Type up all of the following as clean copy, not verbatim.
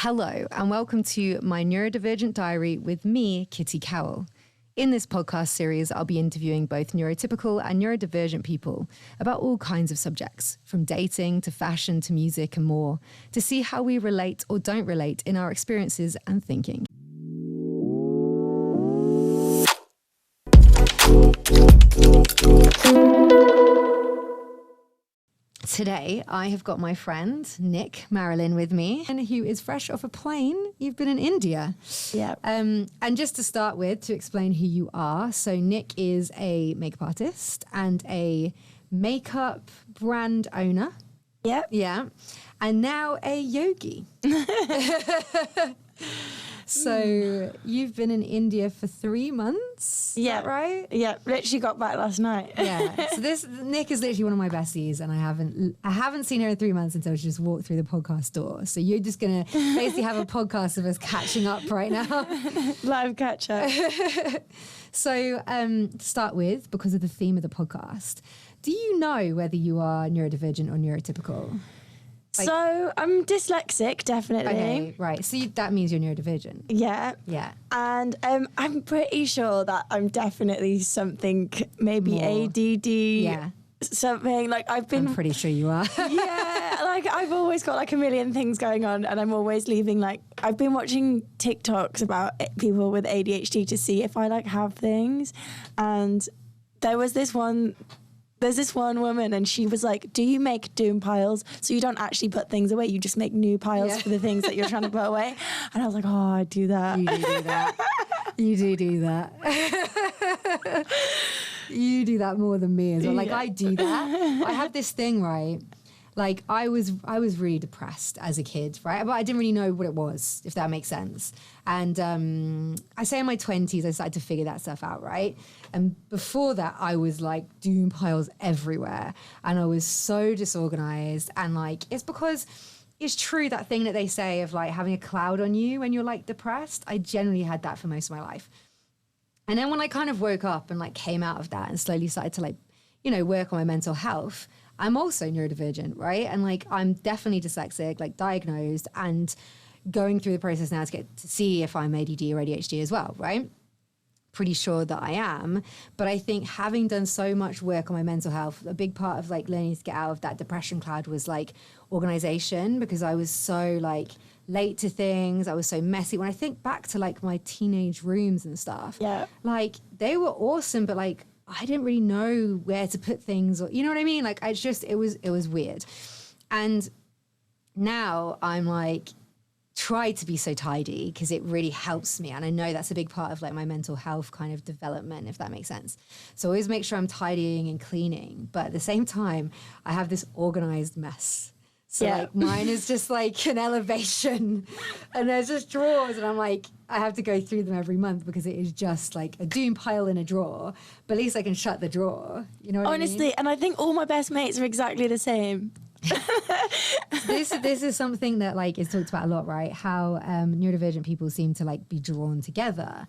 Hello and welcome to my Neurodivergent Diary with me, Kitty Cowell. In this podcast series, I'll be interviewing both neurotypical and neurodivergent people about all kinds of subjects, from dating to fashion to music and more, to see how we relate or don't relate in our experiences and thinking. Today, I have got my friend, Nic Marilyn, with me, and who is fresh off a plane. You've been in India. Yeah. And just to start with, to explain who you are. So Nic is a makeup artist and a makeup brand owner. Yep. Yeah. And now a yogi. So you've been in India for 3 months, is that right? Yeah, literally got back last night. Yeah. So Nic is literally one of my besties, and I haven't seen her in 3 months until she just walked through the podcast door. So you're just gonna basically have a podcast of us catching up right now. Live catch up. So to start with, because of the theme of the podcast, do you know whether you are neurodivergent or neurotypical? So I'm dyslexic, definitely. Okay, right. So that means you're neurodivergent. Yeah. Yeah. And I'm pretty sure that I'm definitely something, maybe More. ADD. Yeah. Something like I'm pretty sure you are. Yeah, like I've always got like a million things going on, and I'm always leaving. Like I've been watching TikToks about people with ADHD to see if I like have things, and there's this one woman, and she was like, do you make doom piles? So you don't actually put things away, you just make new piles for the things that you're trying to put away. And I was like, oh, I do that. You do that. You do that. You do that more than me as well. Like, yeah. I do that. I have this thing, right? Like, I was really depressed as a kid, right? But I didn't really know what it was, if that makes sense. And I say in my 20s, I started to figure that stuff out, right? And before that, I was like doom piles everywhere. And I was so disorganized. And like, it's because it's true, that thing that they say of like having a cloud on you when you're like depressed. I generally had that for most of my life. And then when I kind of woke up and like came out of that and slowly started to like, you know, work on my mental health, I'm also neurodivergent, right? And like, I'm definitely dyslexic, like diagnosed, and going through the process now to get to see if I'm ADD or ADHD as well, right? Pretty sure that I am. But I think having done so much work on my mental health, a big part of like learning to get out of that depression cloud was like organization, because I was so like late to things. I was so messy. When I think back to like my teenage rooms and stuff, like they were awesome, but like I didn't really know where to put things, or you know what I mean? Like it was weird. And now I'm like, try to be so tidy because it really helps me. And I know that's a big part of like my mental health kind of development, if that makes sense. So always make sure I'm tidying and cleaning. But at the same time, I have this organized mess. So like mine is just like an elevation, and there's just drawers, and I'm like, I have to go through them every month because it is just like a doom pile in a drawer, but at least I can shut the drawer. You know what Honestly, I mean? and I think all my best mates are exactly the same. This is something that like is talked about a lot, right? How neurodivergent people seem to like be drawn together.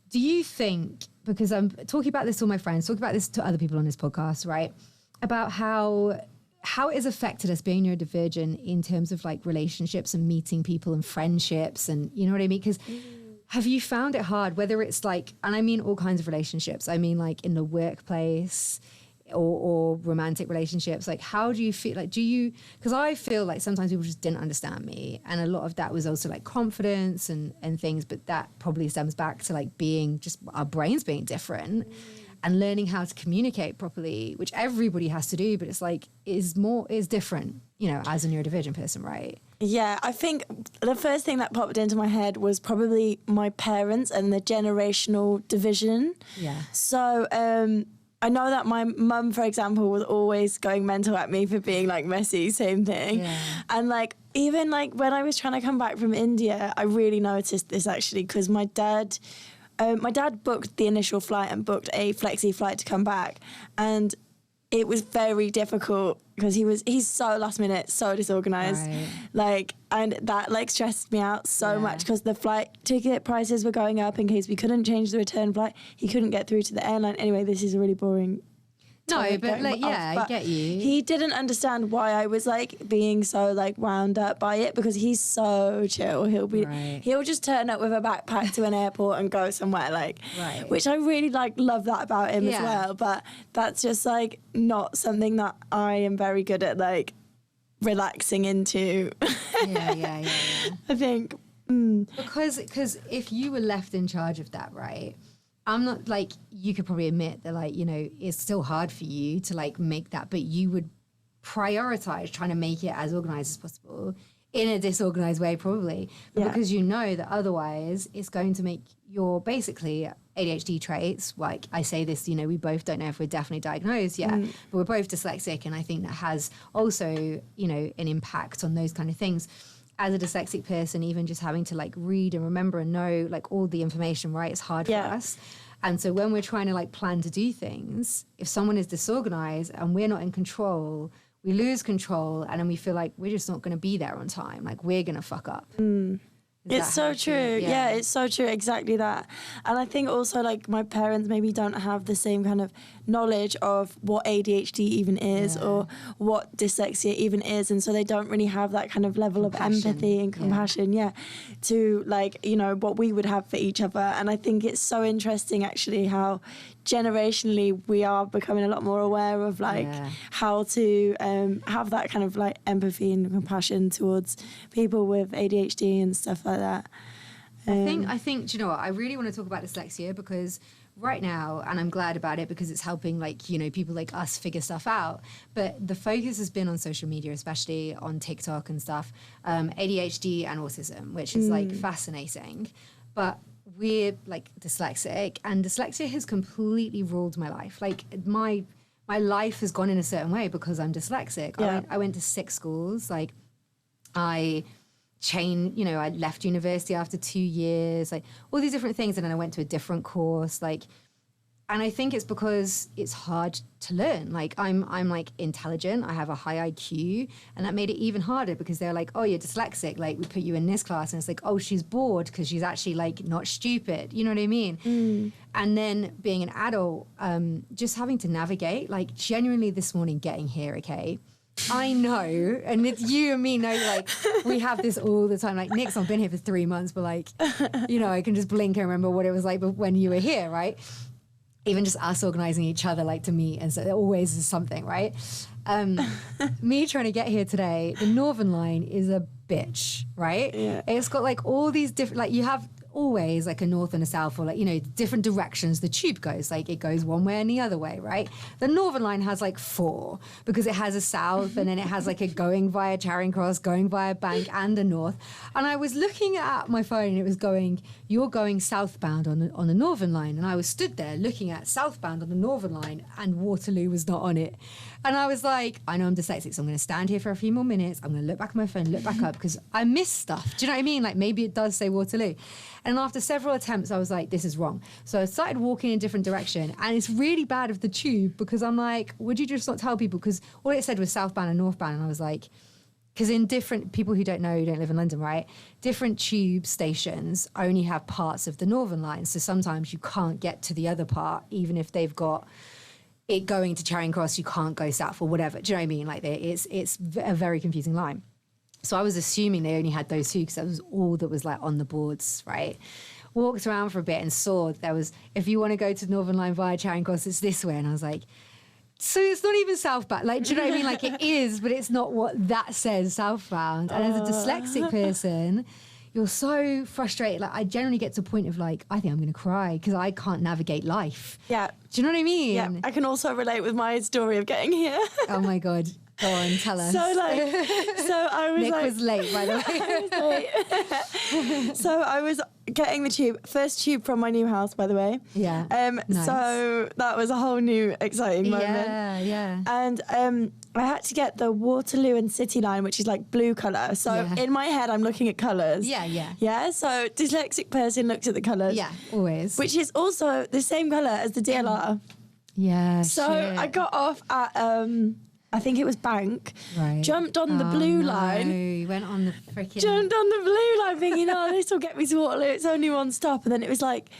Do you think, because I'm talking about this to all my friends, talking about this to other people on this podcast, right? About how it has affected us being neurodivergent in terms of like relationships and meeting people and friendships, and you know what I mean? Because have you found it hard, whether it's like, and I mean all kinds of relationships, I mean like in the workplace or romantic relationships, like how do you feel, like because I feel like sometimes people just didn't understand me, and a lot of that was also like confidence and things, but that probably stems back to like being just our brains being different. And learning how to communicate properly, which everybody has to do, but it's like, is different, you know, as a neurodivergent person, right? Yeah, I think the first thing that popped into my head was probably my parents and the generational division. Yeah. So I know that my mum, for example, was always going mental at me for being like messy, same thing. Yeah. And like, even like when I was trying to come back from India, I really noticed this actually, because my dad booked the initial flight and booked a flexi flight to come back, and it was very difficult because he's so last minute, so disorganized, right. Like, and that like stressed me out so much because the flight ticket prices were going up in case we couldn't change the return flight. He couldn't get through to the airline. Anyway, this is a really boring topic No, but like, yeah, but I get you. He didn't understand why I was like being so like wound up by it, because he's so chill. He'll just turn up with a backpack to an airport and go somewhere, like, which I really like, love that about him as well. But that's just like not something that I am very good at, like relaxing into. Yeah. I think because if you were left in charge of that, right? I'm not like, you could probably admit that, like, you know, it's still hard for you to like make that, but you would prioritize trying to make it as organized as possible in a disorganized way, probably, because you know that otherwise it's going to make your basically ADHD traits. Like I say this, you know, we both don't know if we're definitely diagnosed yet, but we're both dyslexic, and I think that has also, you know, an impact on those kind of things. As a dyslexic person, even just having to like read and remember and know like all the information, right, it's hard for us. And so when we're trying to like plan to do things, if someone is disorganized and we're not in control, we lose control, and then we feel like we're just not going to be there on time. Like we're going to fuck up. It's so true. Yeah, it's so true. Exactly that. And I think also like my parents maybe don't have the same kind of knowledge of what ADHD even is or what dyslexia even is. And so they don't really have that kind of level of empathy and compassion, to like, you know, what we would have for each other. And I think it's so interesting actually how generationally we are becoming a lot more aware of like how to have that kind of like empathy and compassion towards people with ADHD and stuff like that. I think, do you know what? I really want to talk about dyslexia because right now, and I'm glad about it because it's helping like, you know, people like us figure stuff out. But the focus has been on social media, especially on TikTok and stuff, ADHD and autism, which is like fascinating. But we're like dyslexic, and dyslexia has completely ruled my life. Like my life has gone in a certain way because I'm dyslexic. I went to 6 schools. Like I left university after 2 years, like all these different things. And then I went to a different course, like, and I think it's because it's hard to learn. Like I'm like intelligent. I have a high IQ, and that made it even harder because they're like, oh, you're dyslexic. Like we put you in this class, and it's like, oh, she's bored because she's actually like not stupid. You know what I mean? And then being an adult, just having to navigate, like genuinely this morning getting here, okay? I know, and it's you and me know, like, we have this all the time. Like, Nic's not been here for 3 months, but, like, you know, I can just blink and remember what it was like when you were here, right? Even just us organising each other, like, to meet, and so there always is something, right? Me trying to get here today, the Northern Line is a bitch, right? Yeah. It's got, like, all these different, like, you have always like a north and a south, or like, you know, different directions the tube goes, like it goes one way and the other way, right? The Northern Line has like 4 because it has a south and then it has like a going via Charing Cross, going via Bank, and a north. And I was looking at my phone and it was going, you're going southbound on the Northern Line, and I was stood there looking at southbound on the Northern Line and Waterloo was not on it. And I was like, I know I'm dyslexic, so I'm going to stand here for a few more minutes. I'm going to look back at my phone, look back up, because I miss stuff. Do you know what I mean? Like, maybe it does say Waterloo. And after several attempts, I was like, this is wrong. So I started walking in a different direction. And it's really bad of the tube because I'm like, would you just not tell people? Because all it said was southbound and northbound. And I was like, because in different, people who don't know, who don't live in London, right? Different tube stations only have parts of the Northern Line. So sometimes you can't get to the other part, even if they've got it going to Charing Cross, you can't go south or whatever. Do you know what I mean? Like, it's a very confusing line. So I was assuming they only had those 2 because that was all that was like on the boards, right? Walked around for a bit and saw there was, if you want to go to Northern Line via Charing Cross, it's this way. And I was like, so it's not even southbound. Like, do you know what I mean? Like, it is, but it's not what that says, southbound. And as a dyslexic person, you're so frustrated. Like, I generally get to a point of like, I think I'm going to cry because I can't navigate life. Yeah. Do you know what I mean? Yeah. I can also relate with my story of getting here. Oh my God. Go on, tell us. So I was Nic was late, by the way. I was late. So I was getting the tube, first tube from my new house, by the way. Yeah. Nice. So that was a whole new exciting moment. Yeah. And I had to get the Waterloo and City line, which is like blue colour. So in my head, I'm looking at colours. Yeah. Yeah. So dyslexic person looks at the colours. Yeah, always. Which is also the same colour as the DLR. Yeah. So I got off at I think it was Bank, jumped on the blue line. You went on the freaking... Jumped on the blue line thinking, oh, this will get me to Waterloo. It's only one stop. And then it was like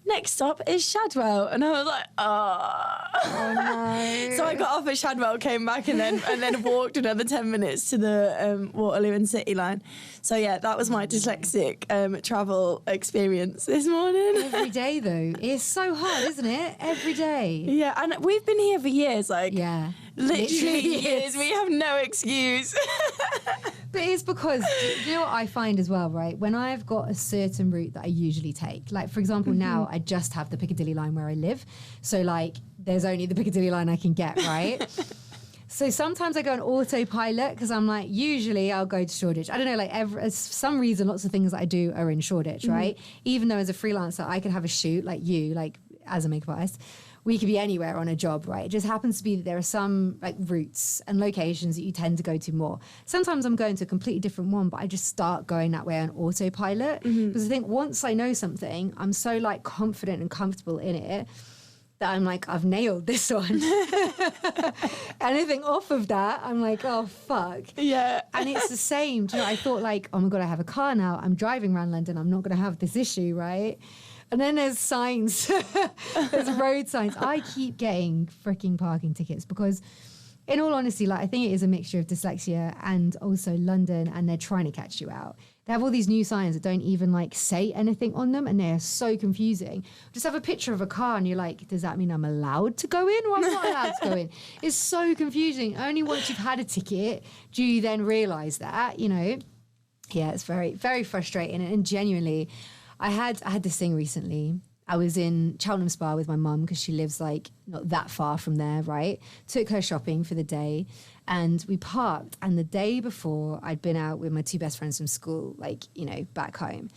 next stop is Shadwell. And I was like, Oh no. So I got off at Shadwell, came back and then walked another 10 minutes to the Waterloo and City line. So yeah, that was my dyslexic travel experience this morning. Every day though. It's so hard, isn't it? Every day. Yeah, and we've been here for years, like Yeah. literally years. We have no excuse. But it's because, do you know what I find as well, right? When I've got a certain route that I usually take, like for example, now I just have the Piccadilly line where I live. So like there's only the Piccadilly line I can get, right? So sometimes I go on autopilot because I'm like, usually I'll go to Shoreditch. I don't know, like for some reason, lots of things that I do are in Shoreditch, right? Even though as a freelancer, I could have a shoot like you, like as a makeup artist. We could be anywhere on a job, right? It just happens to be that there are some like routes and locations that you tend to go to more. Sometimes I'm going to a completely different one, but I just start going that way on autopilot. Because I think once I know something, I'm so like confident and comfortable in it that I'm like, I've nailed this one. Anything off of that, I'm like, oh, fuck. Yeah. And it's the same. Do you know, I thought like, oh my God, I have a car now. I'm driving around London. I'm not going to have this issue, right? And then there's signs, there's road signs. I keep getting freaking parking tickets because in all honesty, like I think it is a mixture of dyslexia and also London, and they're trying to catch you out. They have all these new signs that don't even like say anything on them, and they're so confusing. Just have a picture of a car and you're like, does that mean I'm allowed to go in or I'm not allowed to go in? It's so confusing. Only once you've had a ticket do you then realise that, you know. Yeah, it's very, very frustrating. And genuinely, I had this thing recently. I was in Cheltenham Spa with my mum because she lives like not that far from there, right? Took her shopping for the day and we parked. And the day before I'd been out with my two best friends from school, like, you know, back home.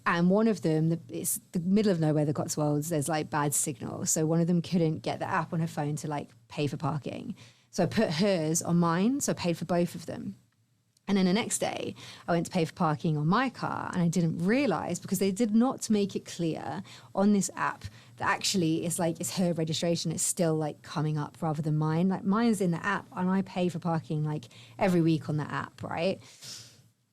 And one of them, it's the middle of nowhere, the Cotswolds, there's like bad signal. So one of them couldn't get the app on her phone to like pay for parking. So I put hers on mine. So I paid for both of them. And then the next day, I went to pay for parking on my car and I didn't realise because they did not make it clear on this app that actually it's like it's her registration. It's still like coming up rather than mine. Like mine's in the app and I pay for parking like every week on the app, right?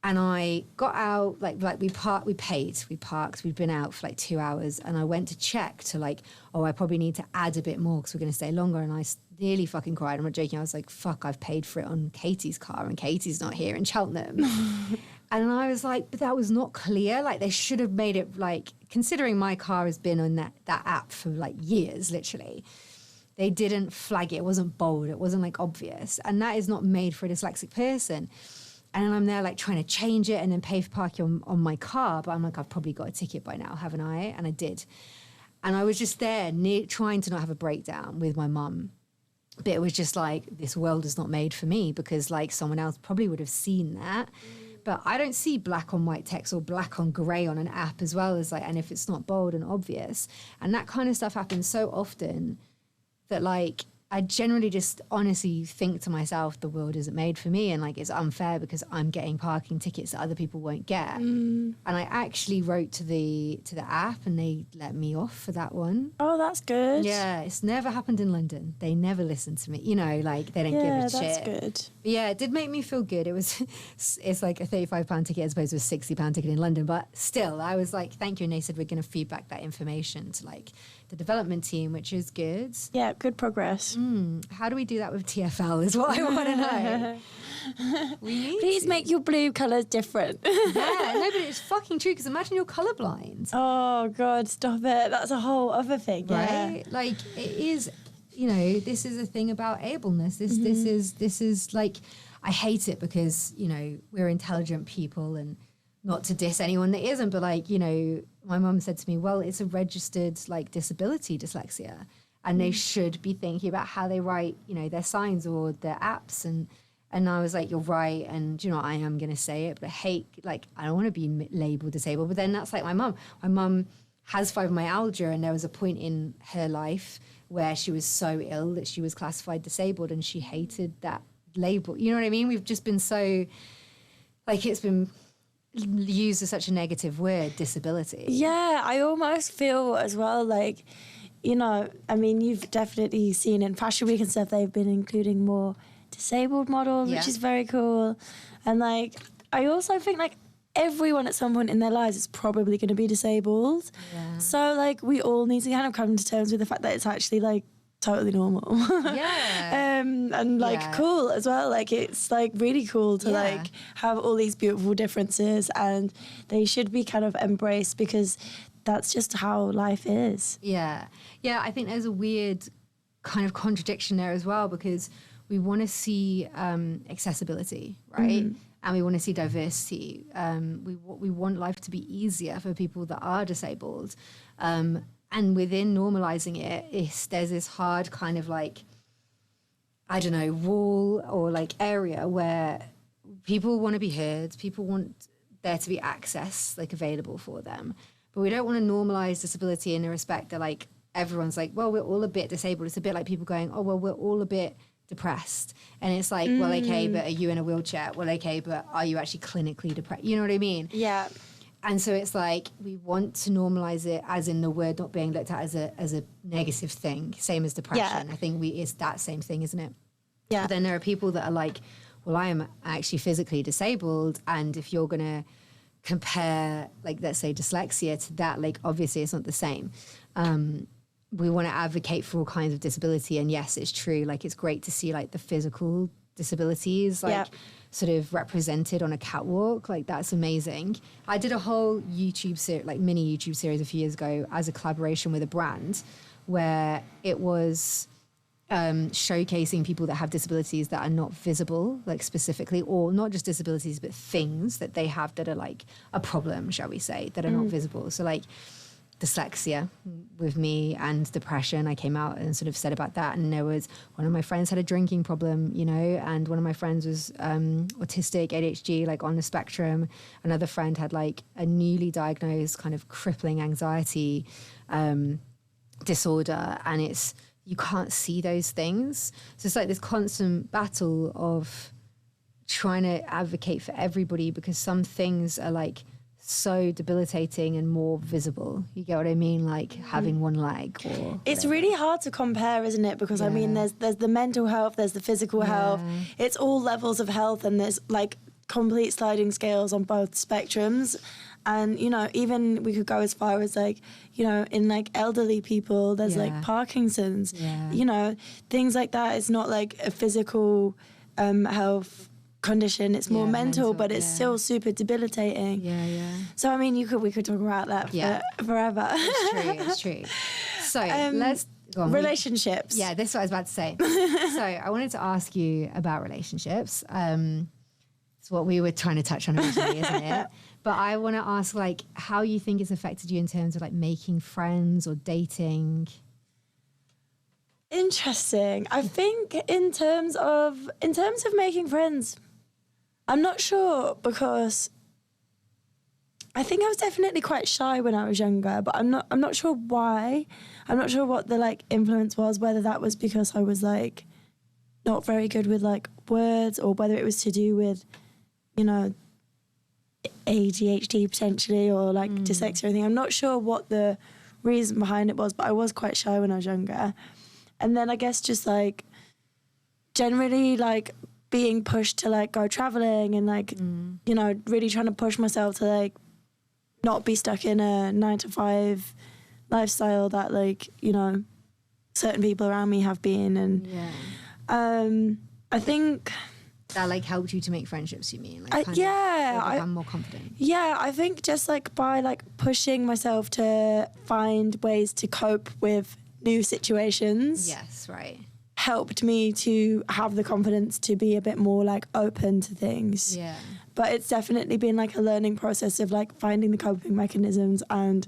And I got out, like we parked, we'd been out for like 2 hours and I went to check to like, oh, I probably need to add a bit more because we're going to stay longer. And I nearly fucking cried. I'm not joking. I was like, fuck, I've paid for it on Katie's car and Katie's not here in Cheltenham. And I was like, but that was not clear. Like they should have made it like, considering my car has been on that app for like years, literally. They didn't flag it. It wasn't bold. It wasn't like obvious. And that is not made for a dyslexic person. And I'm there like trying to change it and then pay for parking on my car. But I'm like, I've probably got a ticket by now, haven't I? And I did. And I was just there trying to not have a breakdown with my mum. But it was just like, this world is not made for me because like someone else probably would have seen that. But I don't see black on white text or black on grey on an app as well as like, and if it's not bold and obvious. And that kind of stuff happens so often that like, I generally just honestly think to myself, the world isn't made for me and like it's unfair because I'm getting parking tickets that other people won't get. And I actually wrote to the app and they let me off for that one. Oh, that's good. Yeah, it's never happened in London. They never listen to me. You know, like they don't give a shit. Yeah, that's good. But yeah, it did make me feel good. It's like a £35 ticket as opposed to a £60 ticket in London. But still, I was like, thank you. And they said, we're going to feed back that information to like the development team, which is good. Yeah, good progress. How do we do that with TFL is what I want to know. Please make your blue colours different. Yeah, no, but it's fucking true because imagine you're colourblind. Oh, God, stop it. That's a whole other thing, right? Yeah. Like, it is, you know, this is a thing about ableness. This is like, I hate it because, you know, we're intelligent people and not to diss anyone that isn't, but like, you know, my mum said to me, well, it's a registered like disability, dyslexia. And they should be thinking about how they write, you know, their signs or their apps. And I was like, you're right. And, you know, I am going to say it, but I hate, like, I don't want to be labeled disabled. But then that's like my mum. My mum has fibromyalgia, and there was a point in her life where she was so ill that she was classified disabled, and she hated that label. You know what I mean? We've just been so, like, it's been used as such a negative word, disability. Yeah, I almost feel as well like, you know, I mean, you've definitely seen in Fashion Week and stuff, they've been including more disabled models, which is very cool. And like, I also think like everyone at some point in their lives is probably going to be disabled. Yeah. So like we all need to kind of come to terms with the fact that it's actually like totally normal. Yeah. And like cool as well. Like it's like really cool to like have all these beautiful differences, and they should be kind of embraced because that's just how life is. Yeah. Yeah, I think there's a weird kind of contradiction there as well, because we want to see accessibility, right? And we want to see diversity. We want life to be easier for people that are disabled. And within normalizing it, there's this hard kind of like, I don't know, wall or like area where people want to be heard, people want there to be access like available for them. But we don't want to normalize disability in the respect that like everyone's like, well, we're all a bit disabled. It's a bit like people going, oh, well, we're all a bit depressed. And it's like, well, okay, but are you in a wheelchair? Well, okay, but are you actually clinically depressed? You know what I mean? Yeah. And so it's like we want to normalize it, as in the word not being looked at as a negative thing, same as depression. Yeah. I think it's that same thing, isn't it? Yeah. But then there are people that are like, well, I am actually physically disabled, and if you're going to compare, like, let's say dyslexia to that, like, obviously it's not the same. We want to advocate for all kinds of disability, and yes, it's true. Like, it's great to see like the physical disabilities, like sort of represented on a catwalk. Like, that's amazing. I did a whole mini YouTube series a few years ago as a collaboration with a brand, where it was showcasing people that have disabilities that are not visible, like specifically, or not just disabilities, but things that they have that are like a problem, shall we say, that are not visible. So like dyslexia with me and depression, I came out and sort of said about that. And there was one of my friends had a drinking problem, you know, and one of my friends was autistic, ADHD, like on the spectrum. Another friend had like a newly diagnosed kind of crippling anxiety disorder. And you can't see those things. So it's like this constant battle of trying to advocate for everybody, because some things are like so debilitating and more visible. You get what I mean? Like having one leg or it's really hard to compare, isn't it? Because I mean, there's the mental health, there's the physical health. It's all levels of health, and there's like complete sliding scales on both spectrums. And, you know, even we could go as far as like, you know, in like elderly people, there's like Parkinson's, you know, things like that. It's not like a physical health condition, it's more mental, but it's still super debilitating. So I mean, we could talk about that forever. It's true. So let's go on. Relationships. This is what I was about to say. So I wanted to ask you about relationships. It's what we were trying to touch on originally, isn't it? But I want to ask, like, how you think it's affected you in terms of like making friends or dating. Interesting. I think in terms of making friends, I'm not sure, because I think I was definitely quite shy when I was younger, but I'm not sure why. I'm not sure what the like influence was, whether that was because I was like not very good with like words, or whether it was to do with, you know, ADHD potentially, or like dyslexia or anything. I'm not sure what the reason behind it was, but I was quite shy when I was younger. And then I guess just like generally like being pushed to like go traveling and like, you know, really trying to push myself to like not be stuck in a 9-to-5 lifestyle that like, you know, certain people around me have been. And I think that like helped you to make friendships, you mean? Like, I'm more confident. Yeah, I think just like by like pushing myself to find ways to cope with new situations. Yes, right. Helped me to have the confidence to be a bit more like open to things. Yeah. But it's definitely been like a learning process of like finding the coping mechanisms and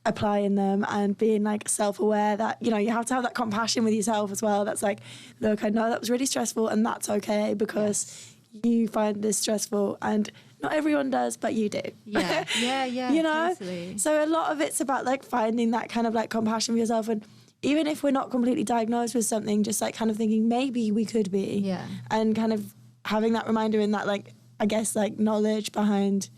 applying them, and being like self-aware that, you know, you have to have that compassion with yourself as well. That's like, look, I know that was really stressful, and that's okay, because you find this stressful, and not everyone does, but you do. Yeah. You know? Totally. So a lot of it's about like finding that kind of like compassion for yourself, and even if we're not completely diagnosed with something, just like kind of thinking maybe we could be. Yeah. And kind of having that reminder and that like, I guess like knowledge behind,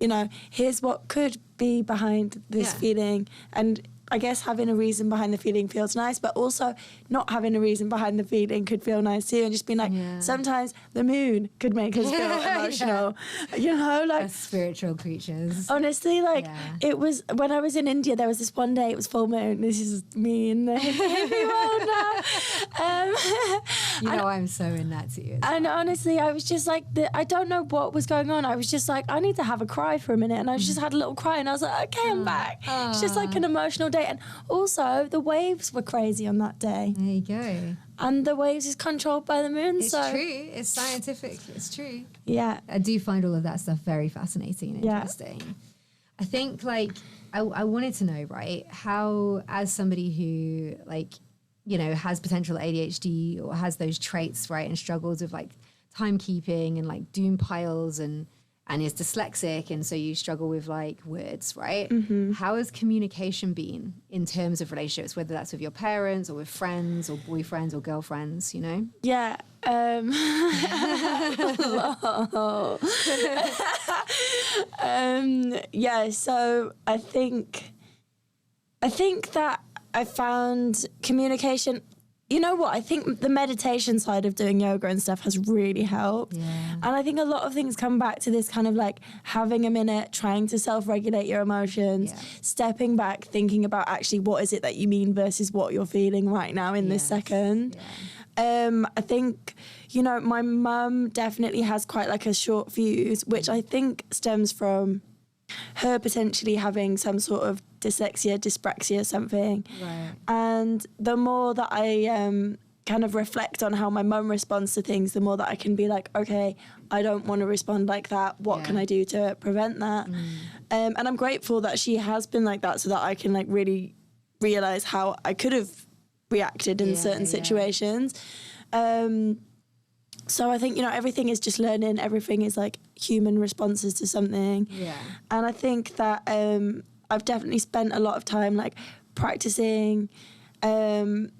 you know, here's what could be behind this feeling. And I guess having a reason behind the feeling feels nice, but also not having a reason behind the feeling could feel nice too. And just being like, sometimes the moon could make us feel emotional. You know, like as spiritual creatures. Honestly, like it was when I was in India, there was this one day, it was full moon. This is me in the hippie world now. You know, I'm so in that too. And honestly, I was just like, I don't know what was going on. I was just like, I need to have a cry for a minute. And I just had a little cry and I was like, okay, I'm back. It's just like an emotional day. And also the waves were crazy on that day. There you go. And the waves is controlled by the moon. It's true. It's scientific. It's true. Yeah. I do find all of that stuff very fascinating and interesting. I think, like, I wanted to know, right, how, as somebody who, like, you know, has potential ADHD or has those traits, right, and struggles with, like, timekeeping and, like, doom piles and is dyslexic, and so you struggle with, like, words, right? Mm-hmm. How has communication been in terms of relationships, whether that's with your parents or with friends or boyfriends or girlfriends, you know? Yeah. Yeah, so I think that I found communication. You know what? I think the meditation side of doing yoga and stuff has really helped. Yeah. And I think a lot of things come back to this kind of like having a minute, trying to self-regulate your emotions, stepping back, thinking about actually what is it that you mean versus what you're feeling right now in this second. Yeah. I think, you know, my mum definitely has quite like a short fuse, which I think stems from her potentially having some sort of dyslexia, dyspraxia, something. Right. And the more that I kind of reflect on how my mum responds to things, the more that I can be like, okay, I don't want to respond like that. What can I do to prevent that? And I'm grateful that she has been like that so that I can like really realise how I could have reacted in certain situations. So I think, you know, everything is just learning. Everything is like human responses to something. Yeah. And I think that I've definitely spent a lot of time like practicing, you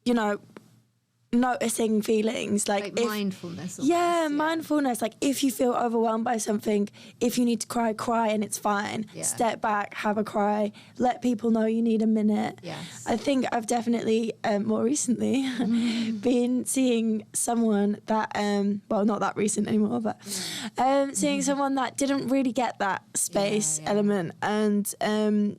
know, noticing feelings like mindfulness. Mindfulness. Like if you feel overwhelmed by something, if you need to cry and it's fine. Step back, have a cry, let people know you need a minute. I think I've definitely more recently been seeing someone that well, not that recent anymore, but seeing someone that didn't really get that space element and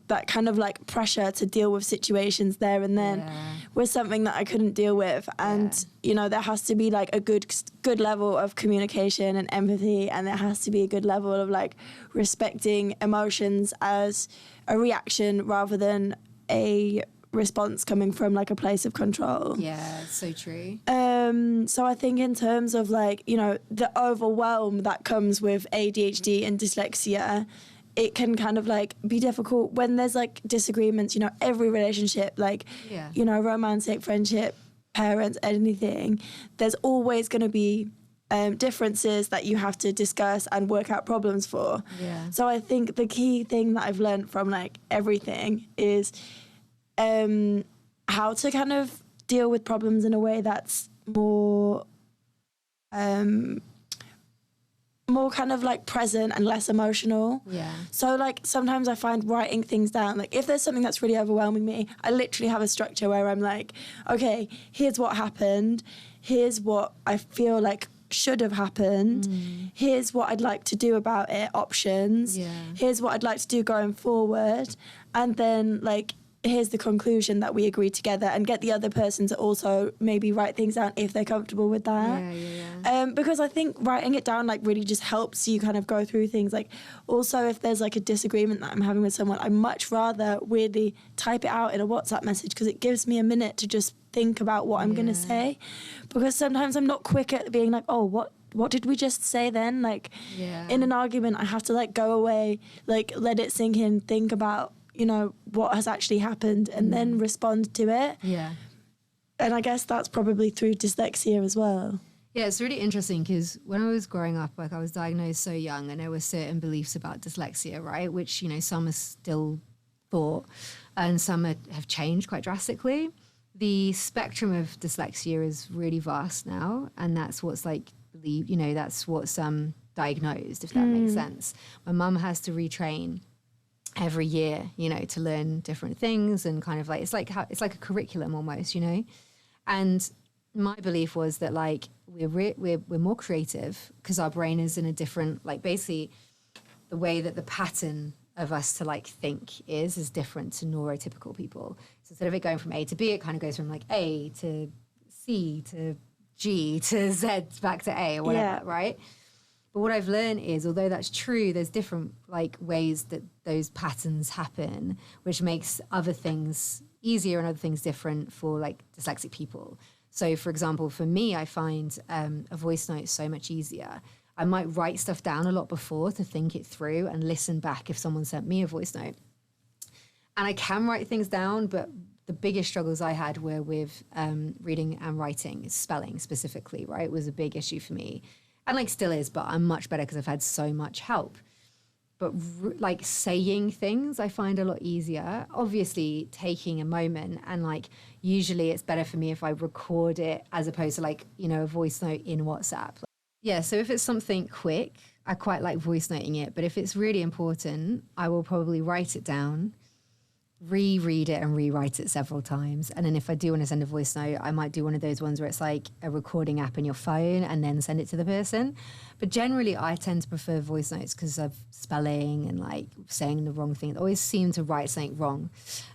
that kind of like pressure to deal with situations there and then was something that I couldn't deal with. And you know, there has to be like a good level of communication and empathy, and there has to be a good level of like respecting emotions as a reaction rather than a response coming from like a place of control. Yeah, so true. So I think in terms of like, you know, the overwhelm that comes with ADHD and dyslexia, it can kind of like be difficult when there's like disagreements. You know, every relationship, like, you know, romantic, friendship, parents, anything, there's always going to be differences that you have to discuss and work out problems for. So I think the key thing that I've learned from like everything is how to kind of deal with problems in a way that's more kind of like present and less emotional. So like sometimes I find writing things down, like if there's something that's really overwhelming me, I literally have a structure where I'm like, okay, here's what happened, here's what I feel like should have happened, here's what I'd like to do about it, options, here's what I'd like to do going forward, and then like here's the conclusion that we agreed together, and get the other person to also maybe write things down if they're comfortable with that. Because I think writing it down like really just helps you kind of go through things. Like also if there's like a disagreement that I'm having with someone, I'd much rather weirdly type it out in a WhatsApp message because it gives me a minute to just think about what I'm going to say. Because sometimes I'm not quick at being like, oh, what did we just say then? Like in an argument, I have to like go away, like let it sink in, think about, you know, what has actually happened and then respond to it. And I guess that's probably through dyslexia as well. Yeah, it's really interesting because when I was growing up, like I was diagnosed so young and there were certain beliefs about dyslexia, right? Which, you know, some are still thought and some have changed quite drastically. The spectrum of dyslexia is really vast now, and that's what's like believed, you know, that's what's diagnosed, if that makes sense. My mum has to retrain every year, you know, to learn different things and kind of like, it's like a curriculum almost, you know? And my belief was that like we're more creative because our brain is in a different, like basically the way that the pattern of us to like think is different to neurotypical people. So instead of it going from A to B, it kind of goes from like A to C to G to Z back to A or whatever, right? But what I've learned is, although that's true, there's different like ways that those patterns happen, which makes other things easier and other things different for like dyslexic people. So for example, for me, I find a voice note so much easier. I might write stuff down a lot before to think it through and listen back if someone sent me a voice note. And I can write things down, but the biggest struggles I had were with reading and writing, spelling specifically, right, was a big issue for me. And like still is, but I'm much better because I've had so much help. But like saying things, I find a lot easier. Obviously, taking a moment and like usually it's better for me if I record it as opposed to like, you know, a voice note in WhatsApp. Yeah, so if it's something quick, I quite like voice noting it. But if it's really important, I will probably write it down, reread it and rewrite it several times. And then if I do want to send a voice note, I might do one of those ones where it's like a recording app in your phone and then send it to the person. But generally I tend to prefer voice notes because of spelling and like saying the wrong thing. I always seem to write something wrong.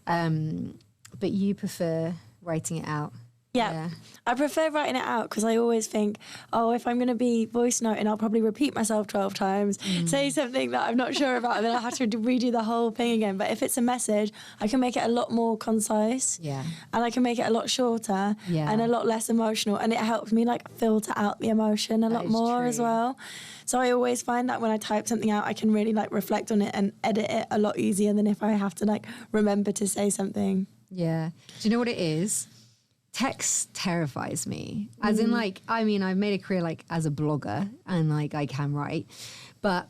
But you prefer writing it out. Yeah, I prefer writing it out because I always think, oh, if I'm going to be voice noting, I'll probably repeat myself 12 times, say something that I'm not sure about, and then I have to redo the whole thing again. But if it's a message, I can make it a lot more concise. Yeah. And I can make it a lot shorter and a lot less emotional. And it helps me like filter out the emotion a lot more as well. So I always find that when I type something out, I can really like reflect on it and edit it a lot easier than if I have to like remember to say something. Yeah. Do you know what it is? Text terrifies me. As in like, I mean, I've made a career like as a blogger and like I can write, but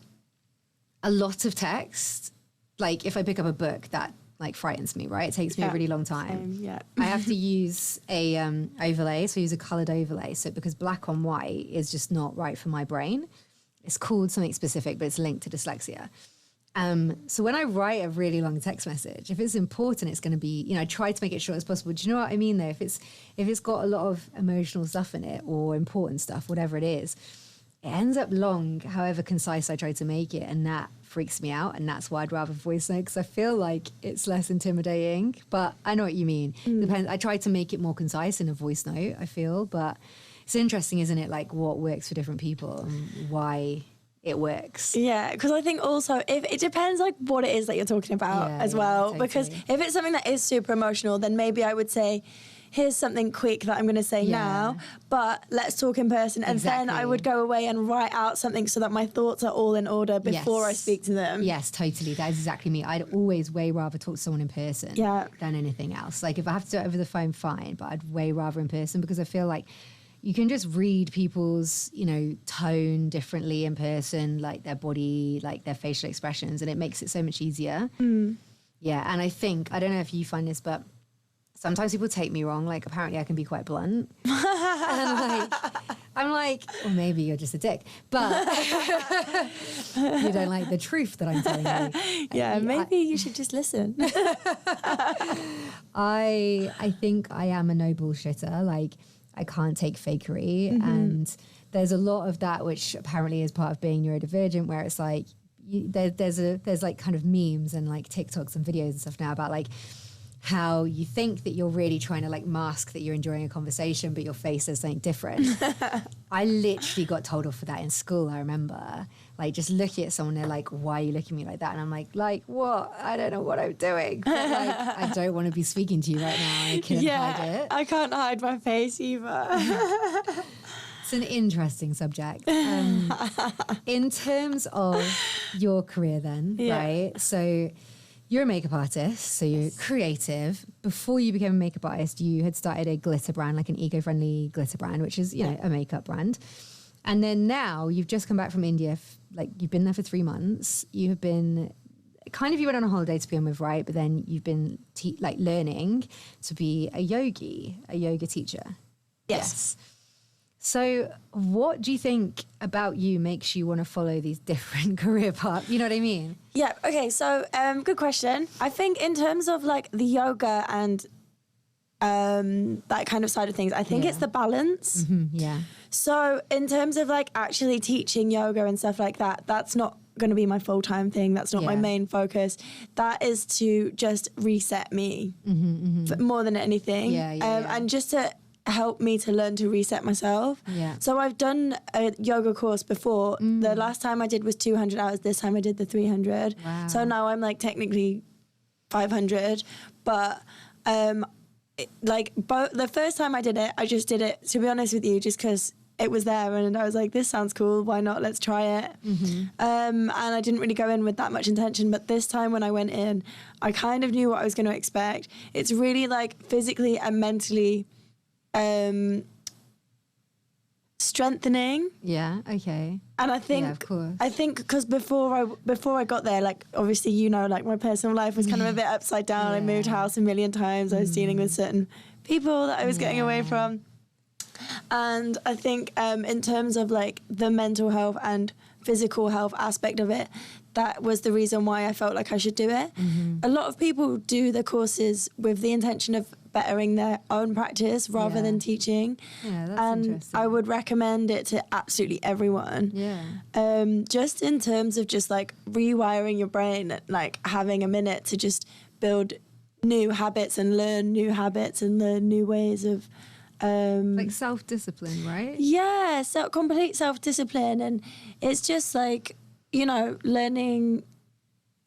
a lot of text, like if I pick up a book that like frightens me, right? It takes me a really long time. I have to use a overlay. So I use a colored overlay. So because black on white is just not right for my brain. It's called something specific, but it's linked to dyslexia. So when I write a really long text message, if it's important, it's going to be, you know, I try to make it short as possible. Do you know what I mean though? If it's got a lot of emotional stuff in it or important stuff, whatever it is, it ends up long, however concise I try to make it. And that freaks me out. And that's why I'd rather voice note because I feel like it's less intimidating, but I know what you mean. Depends. I try to make it more concise in a voice note, I feel, but it's interesting, isn't it? Like what works for different people and why it works. Yeah, because I think also if it depends like what it is that you're talking about as well. Totally. Because if it's something that is super emotional, then maybe I would say, here's something quick that I'm going to say now, but let's talk in person. And then I would go away and write out something so that my thoughts are all in order before I speak to them. Yes, totally. That is exactly me. I'd always way rather talk to someone in person than anything else. Like if I have to do it over the phone, fine, but I'd way rather in person because I feel like you can just read people's, you know, tone differently in person, like their body, like their facial expressions, and it makes it so much easier. Yeah, and I think, I don't know if you find this, but sometimes people take me wrong. Like apparently I can be quite blunt. And I'm like, well, maybe you're just a dick, but you don't like the truth that I'm telling you. Yeah, maybe you should just listen. I think I am a no bullshitter. Like, I can't take fakery. And there's a lot of that, which apparently is part of being neurodivergent, where it's like, there's like kind of memes and like TikToks and videos and stuff now about like how you think that you're really trying to like mask that you're enjoying a conversation, but your face says something different. I literally got told off for that in school. I remember like just looking at someone, they're like, why are you looking at me like that? And I'm like what? I don't know what I'm doing. But like, I don't want to be speaking to you right now. I couldn't hide it. I can't hide my face either. It's an interesting subject. In terms of your career then, right? So you're a makeup artist, so you're creative. Before you became a makeup artist, you had started a glitter brand, like an eco-friendly glitter brand, which is, you know, a makeup brand. And then now you've just come back from India, like you've been there for 3 months. You have been you went on a holiday to begin with, right? But then you've been learning to be a yoga teacher. Yes. So what do you think about you makes you want to follow these different career paths? You know what I mean? Yeah. Okay. So, good question. I think in terms of like the yoga and that kind of side of things, I think it's the balance. Yeah. So in terms of like actually teaching yoga and stuff like that, that's not going to be my full-time thing. That's not my main focus. That is to just reset me more than anything. And just to help me to learn to reset myself. Yeah. So I've done a yoga course before. The last time I did was 200 hours. This time I did the 300. Wow. So now I'm like technically 500. But the first time I did it, I just did it, to be honest with you, just because it was there and I was like, this sounds cool, why not, let's try it. And I didn't really go in with that much intention, but this time when I went in, I kind of knew what I was going to expect. It's really like physically and mentally strengthening. Yeah, okay. And I think, of course. I think because before I got there, like obviously, you know, like my personal life was kind of a bit upside down. I moved house a million times. I was dealing with certain people that I was getting away from. And I think in terms of like the mental health and physical health aspect of it, that was the reason why I felt like I should do it. A lot of people do the courses with the intention of bettering their own practice rather than teaching. Yeah, that's and interesting. I would recommend it to absolutely everyone. Yeah. Just in terms of just like rewiring your brain, like having a minute to just build new habits and learn new habits and learn new ways of like self-discipline, right? Yeah, so complete self-discipline. And it's just like, you know, learning,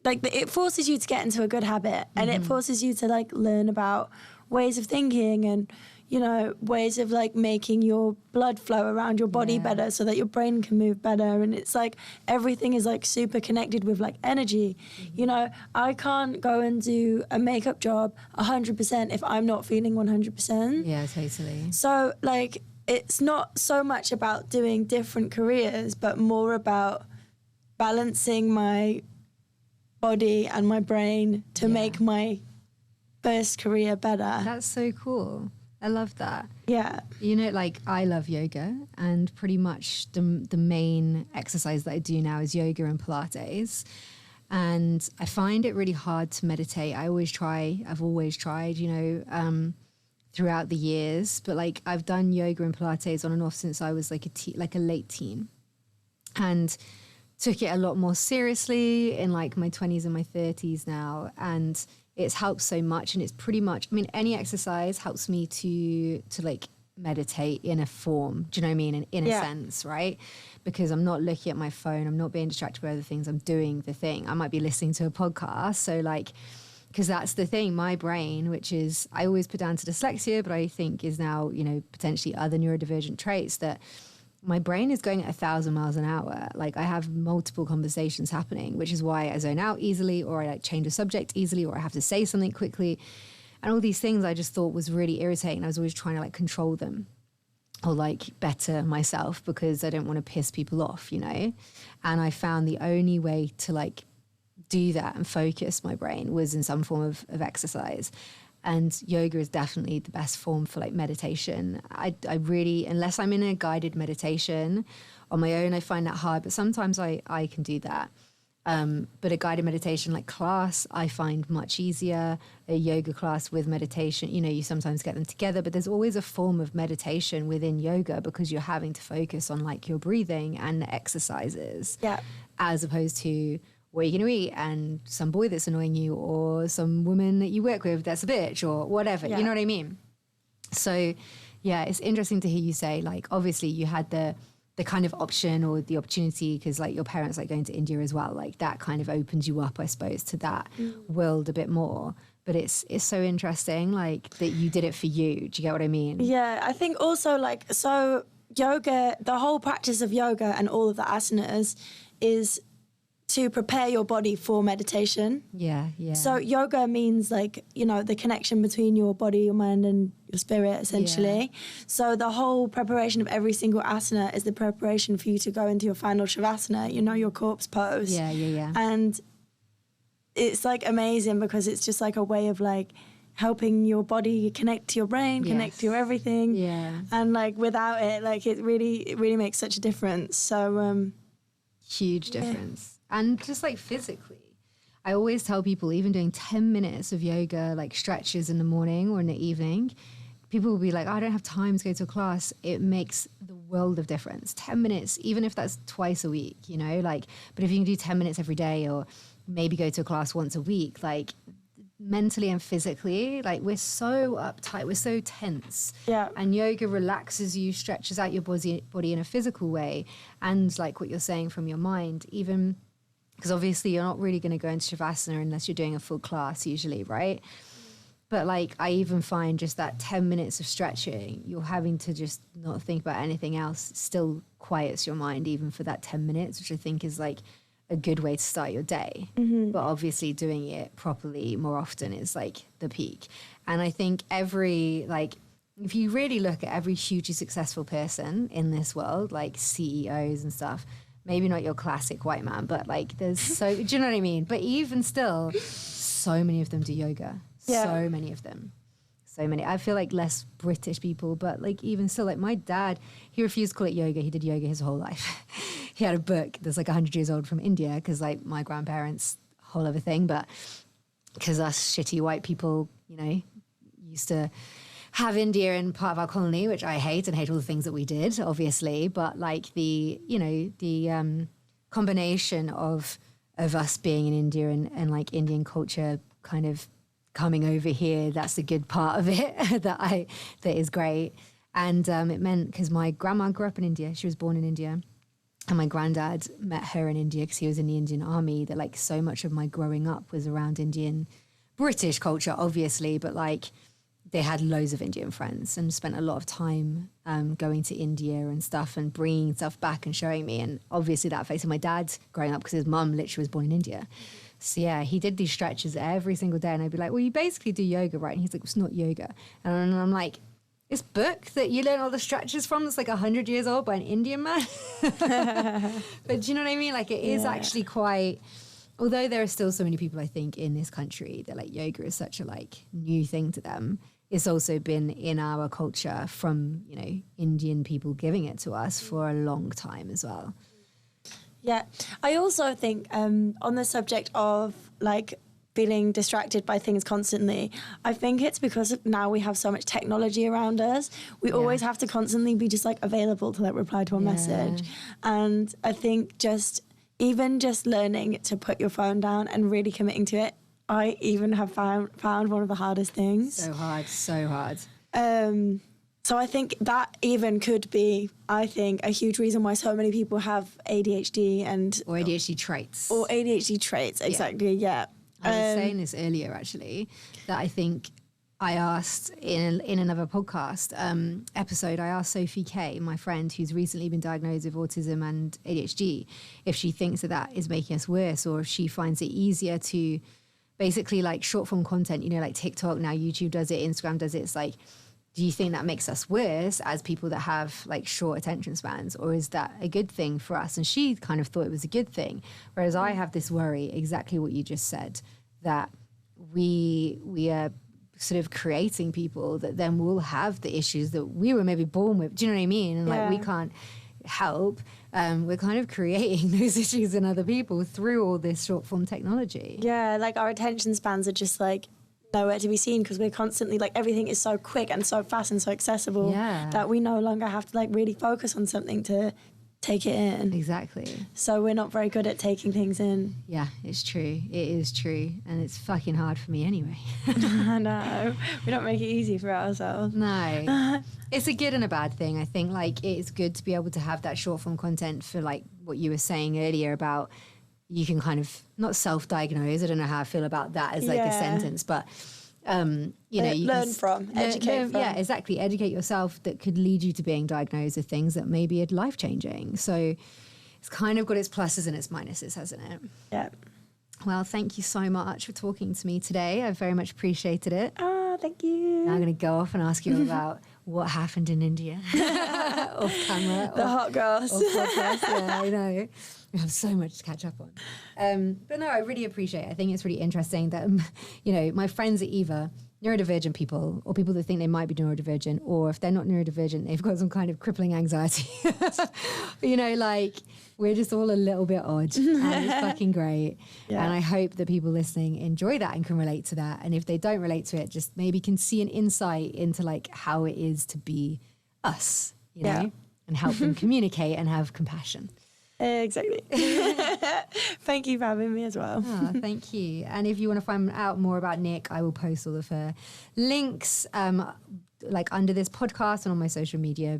like it forces you to get into a good habit and it forces you to like learn about ways of thinking and, you know, ways of like making your blood flow around your body better so that your brain can move better. And it's like everything is like super connected with like energy. You know, I can't go and do a makeup job 100% if I'm not feeling 100%. Yeah, totally. So like it's not so much about doing different careers, but more about balancing my body and my brain to make my first career better. That's so cool. I love that. Yeah. You know, like I love yoga and pretty much the main exercise that I do now is yoga and Pilates. And I find it really hard to meditate. I've always tried, you know, throughout the years. But like I've done yoga and Pilates on and off since I was like a late teen. And took it a lot more seriously in like my 20s and my 30s now. And it's helped so much. And it's pretty much, I mean, any exercise helps me to like meditate in a form. Do you know what I mean? In a sense, right? Because I'm not looking at my phone. I'm not being distracted by other things. I'm doing the thing. I might be listening to a podcast. So like, because that's the thing, my brain, which is, I always put down to dyslexia, but I think is now, you know, potentially other neurodivergent traits, that my brain is going at 1,000 miles an hour. Like I have multiple conversations happening, which is why I zone out easily, or I like change a subject easily, or I have to say something quickly. And all these things I just thought was really irritating. I was always trying to like control them or like better myself because I don't want to piss people off, you know? And I found the only way to like do that and focus my brain was in some form of exercise. And yoga is definitely the best form for like meditation. I really, unless I'm in a guided meditation on my own, I find that hard. But sometimes I can do that. But a guided meditation like class, I find much easier. A yoga class with meditation, you know, you sometimes get them together, but there's always a form of meditation within yoga because you're having to focus on like your breathing and the exercises. Yeah. As opposed to what are you going to eat and some boy that's annoying you or some woman that you work with that's a bitch or whatever. Yeah. You know what I mean? So, yeah, it's interesting to hear you say, like, obviously you had the kind of option or the opportunity because, like, your parents like going to India as well. Like, that kind of opens you up, I suppose, to that world a bit more. But it's so interesting, like, that you did it for you. Do you get what I mean? Yeah, I think also, like, so yoga, the whole practice of yoga and all of the asanas is to prepare your body for meditation. Yeah, yeah. So yoga means like, you know, the connection between your body, your mind and your spirit, essentially. Yeah. So the whole preparation of every single asana is the preparation for you to go into your final shavasana, you know, your corpse pose. Yeah, yeah, yeah. And it's like amazing because it's just like a way of like helping your body connect to your brain, connect to everything. Yeah. And like without it, like it really makes such a difference. So huge difference. And just like physically, I always tell people, even doing 10 minutes of yoga, like stretches in the morning or in the evening, people will be like, I don't have time to go to a class. It makes the world of difference. 10 minutes, even if that's twice a week, you know, like, but if you can do 10 minutes every day or maybe go to a class once a week, like mentally and physically, like we're so uptight, we're so tense. Yeah. And yoga relaxes you, stretches out your body in a physical way. And like what you're saying from your mind, even because obviously you're not really going to go into Shavasana unless you're doing a full class usually, right? But like I even find just that 10 minutes of stretching, you're having to just not think about anything else, still quiets your mind even for that 10 minutes, which I think is like a good way to start your day. But obviously doing it properly more often is like the peak. And I think if you really look at every hugely successful person in this world, like CEOs and stuff, maybe not your classic white man, but like there's so, do you know what I mean? But even still, so many of them do yoga. Yeah. So many of them. So many. I feel like less British people, but like even still, like my dad, he refused to call it yoga. He did yoga his whole life. He had a book that's like 100 years old from India because like my grandparents, whole other thing, but because us shitty white people, you know, used to have India in part of our colony, which I hate and hate all the things that we did, obviously. But like the, you know, the combination of us being in India and like Indian culture kind of coming over here, that's the good part of it that is great. And it meant, because my grandma grew up in India, she was born in India, and my granddad met her in India because he was in the Indian army, that like so much of my growing up was around Indian, British culture, obviously, but like they had loads of Indian friends and spent a lot of time going to India and stuff and bringing stuff back and showing me. And obviously that affected my dad growing up because his mum literally was born in India. So yeah, he did these stretches every single day. And I'd be like, well, you basically do yoga, right? And he's like, it's not yoga. And I'm like, this book that you learn all the stretches from that's like 100 years old by an Indian man. But do you know what I mean? Like it is actually quite... Although there are still so many people, I think, in this country that like yoga is such a like new thing to them, it's also been in our culture from, you know, Indian people giving it to us for a long time as well. Yeah. I also think on the subject of like feeling distracted by things constantly, I think it's because now we have so much technology around us. We always have to constantly be just like available to like reply to a message. And I think even just learning to put your phone down and really committing to it, I even have found one of the hardest things. So hard. So I think that even could be, I think, a huge reason why so many people have ADHD or ADHD traits. Or ADHD traits, exactly, yeah. I was saying this earlier, actually, that I think I asked in another podcast episode, I asked Sophie Kay, my friend who's recently been diagnosed with autism and ADHD, if she thinks that is making us worse, or if she finds it easier to basically like short form content, you know, like TikTok, now YouTube does it, Instagram does it. It's like, do you think that makes us worse as people that have like short attention spans, or is that a good thing for us? And she kind of thought it was a good thing. Whereas I have this worry, exactly what you just said, that we are sort of creating people that then will have the issues that we were maybe born with. Do you know what I mean? And like we can't help. We're kind of creating those issues in other people through all this short form technology. Yeah, like our attention spans are just like nowhere to be seen because we're constantly like everything is so quick and so fast and so accessible that we no longer have to like really focus on something to take it in. Exactly. So we're not very good at taking things in. Yeah, it's true. It is true. And it's fucking hard for me anyway. I know. We don't make it easy for ourselves. No. It's a good and a bad thing. I think like it's good to be able to have that short form content for like what you were saying earlier about you can kind of not self-diagnose. I don't know how I feel about that as like a sentence, but you know, you learn from, educate from. Yeah, exactly. Educate yourself that could lead you to being diagnosed with things that maybe are life-changing. So it's kind of got its pluses and its minuses, hasn't it? Yeah. Well, thank you so much for talking to me today. I very much appreciated it. Oh, thank you. Now I'm going to go off and ask you about what happened in India off camera. The hot girls. Yeah, I know. We have so much to catch up on. But no, I really appreciate it. I think it's really interesting that, you know, my friends at Eva, neurodivergent people, or people that think they might be neurodivergent, or if they're not neurodivergent, they've got some kind of crippling anxiety. You know, like, we're just all a little bit odd, and it's fucking great. Yeah. And I hope that people listening enjoy that and can relate to that. And if they don't relate to it, just maybe can see an insight into like how it is to be us, you know, and help them communicate and have compassion. Exactly. Thank you for having me as well. Oh, thank you. And if you want to find out more about Nic, I will post all of her links like under this podcast and on my social media.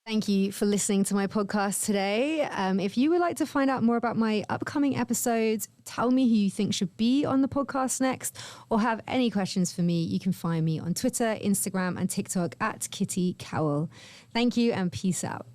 Thank you for listening to my podcast today. If you would like to find out more about my upcoming episodes, tell me who you think should be on the podcast next, or have any questions for me, you can find me on Twitter, Instagram, and TikTok at Kitty Cowell. Thank you and peace out.